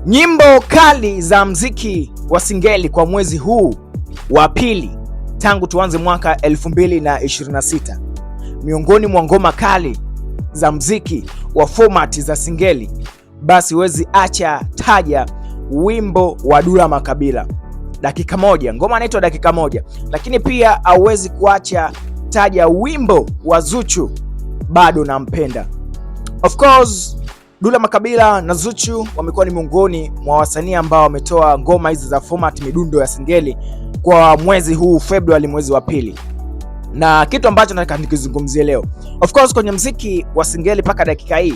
Nyimbo kali za mziki wa singeli kwa mwezi huu wa pili tangu tuanze mwaka 2026. Miongoni mwa ngoma kali za mziki wa format za singeli, basi wezi acha taja wimbo wa Dula Makabila dakika moja. Ngoma inaitwa dakika moja, lakini pia hauwezi kuacha taja wimbo wa Zuchu bado nampenda. Of course Dula Makabila na Zuchu wamekuwa ni miongoni mwa wasanii ambao wametoa ngoma hizi za format midundo ya singeli kwa mwezi huu Februari, mwezi wa pili. Na kitu ambacho nataka nikizungumzie leo, of course kwenye mziki wa singeli paka dakika hii,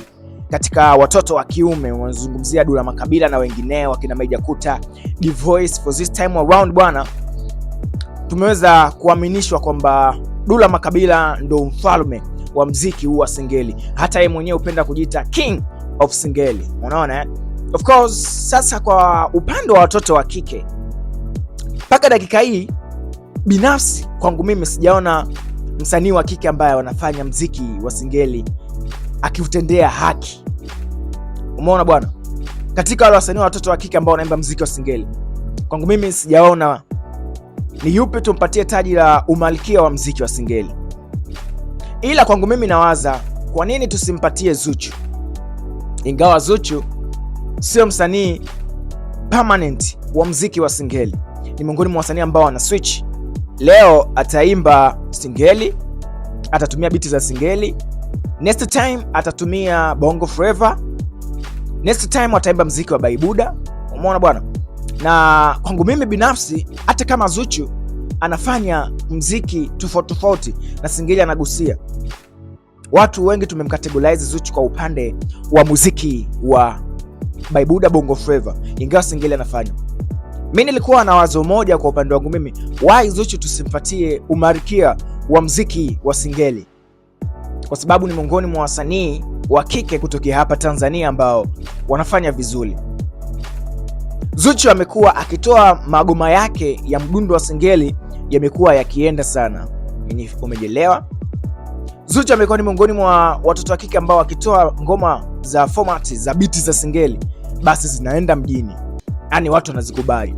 katika watoto wa kiume wanazungumzia Dula Makabila na wengineo wakina Meja Kuta, D-Voice. For this time around bwana, tumeweza kuaminishwa kwamba Dula Makabila ndo mfalme wa mziki huu wa singeli. Hata yeye mwenyewe hupenda kujiita king of singeli. Unaona Of course sasa kwa upande wa watoto wa kike, mpaka dakika hii binafsi kwangu mimi sijaona msanii wa kike ambaye wanafanya mziki wa singeli akiutendea haki. Umeona bwana, katika wale wasanii wa watoto wa kike ambao wanaimba mziki wa singeli, kwangu mimi sijaona ni yupi tumpatie taji la umalkia wa mziki wa singeli. Ila kwangu mimi nawaza, kwa nini tusimpatie Zuchu? Ingawa Zuchu sio msanii permanent wa mziki wa singeli, ni miongoni mwa wasanii ambao wana switch. Leo ataimba singeli, atatumia biti za singeli, next time atatumia bongo flavor, next time ataimba mziki wa Baibuda. Umeona bwana? Na kwangu mimi binafsi, hata kama Zuchu anafanya mziki tofauti na singeli anagusia, watu wengi tumemcategorize Zuchu kwa upande wa muziki wa Baibuda, bongo flavor, ingawa singeli anafanya. Mimi nilikuwa na wazo moja kwa upande wangu mimi, why Zuchu tusimpatie umarikia wa mziki wa singeli? Kwa sababu ni miongoni mwa wasanii wa kike kutokea hapa Tanzania ambao wanafanya vizuri. Zuchu amekuwa akitoa magoma yake ya mdundo wa singeli, yamekuwa yakienda sana. Umejelewa? Zuchu amekuwa ni miongoni mwa watoto wa kike ambao wakitoa ngoma za format za biti za singeli, basi zinaenda mjini, yani watu wanazikubali.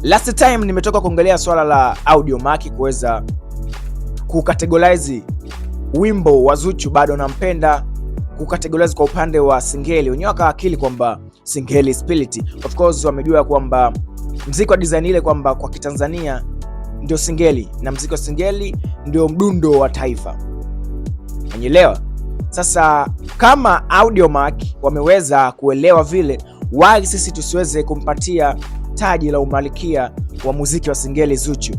Last time nimetoka kuongelea swala la Audiomack kuweza kukategorize wimbo wa Zuchu bado nampenda, kukategorize kwa upande wa singeli. Wenyewe wakaakili kwamba singeli spirit. Of course wamejua kwamba mziki wa design ile, kwamba kwa Kitanzania ndio singeli na mziki wa singeli ndio mdundo wa taifa. Unaelewa? Sasa kama Audiomack wameweza kuelewa vile, why sisi tusiweze kumpatia taji la umalikia wa muziki wa singeli Zuchu?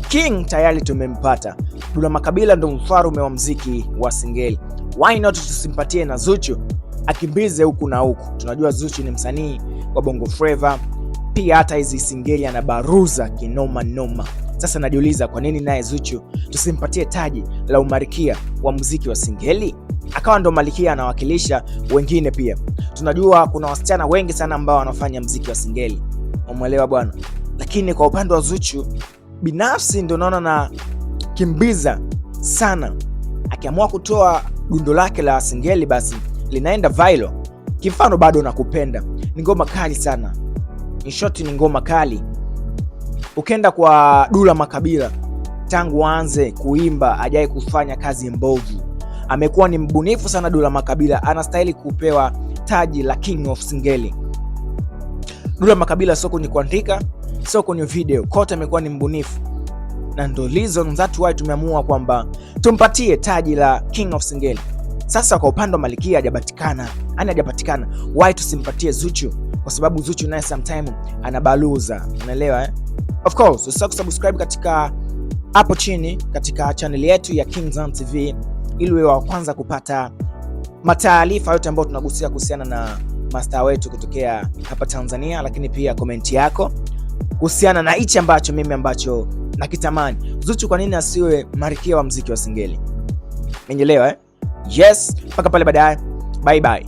King tayari tumempata. Dula Makabila ndo mfalme wa muziki wa singeli. Why not tusimpatie na Zuchu akimbize huku na huku? Tunajua Zuchu ni msanii wa bongo flavor, pia hata hizi singeli anabaruza kinoma noma. Sasa najiuliza, kwa nini naye Zuchu tusimpatie taji la umalikia wa muziki wa singeli, akawa ndo malikia anawakilisha wengine? Pia tunajua kuna wasichana wengi sana ambao wanafanya muziki wa singeli, umeelewa bwana? Lakini kwa upande wa Zuchu binafsi ndio naona na kimbiza sana. Akiamua kutoa dundo lake la singeli, basi linaenda viral. Kifano bado nakupenda, ni ngoma kali sana. In short ni ngoma kali. Ukenda kwa Dula Makabila, tangu aanze kuimba hajai kufanya kazi mbovu. Amekuwa ni mbunifu sana Dula Makabila, anastahili kupewa taji la king of singeli. Dula Makabila sio kwenye kuandika, sio kwenye video, kote amekuwa ni mbunifu, na ndo reason that why tumeamua kwamba tumpatie taji la king of singeli. Sasa kwa upande wa malikia hajapatikana, why tusimpatie Zuchu? Kwa sababu Zuchu naye sometime anabaluza, unaelewa Of course usisahau kusubscribe katika hapo chini katika channel yetu ya Kingzone TV, ili uwe wa kwanza kupata mataarifa yote ambayo tunagusia kuhusiana na master wetu kutokea hapa Tanzania, lakini pia komenti yako kuhusiana na hichi ambacho nakitamani. Zuchu kwa nini asiwe malikia wa muziki wa singeli? Umeelewa Yes, mpaka pale baadaye. Bye bye.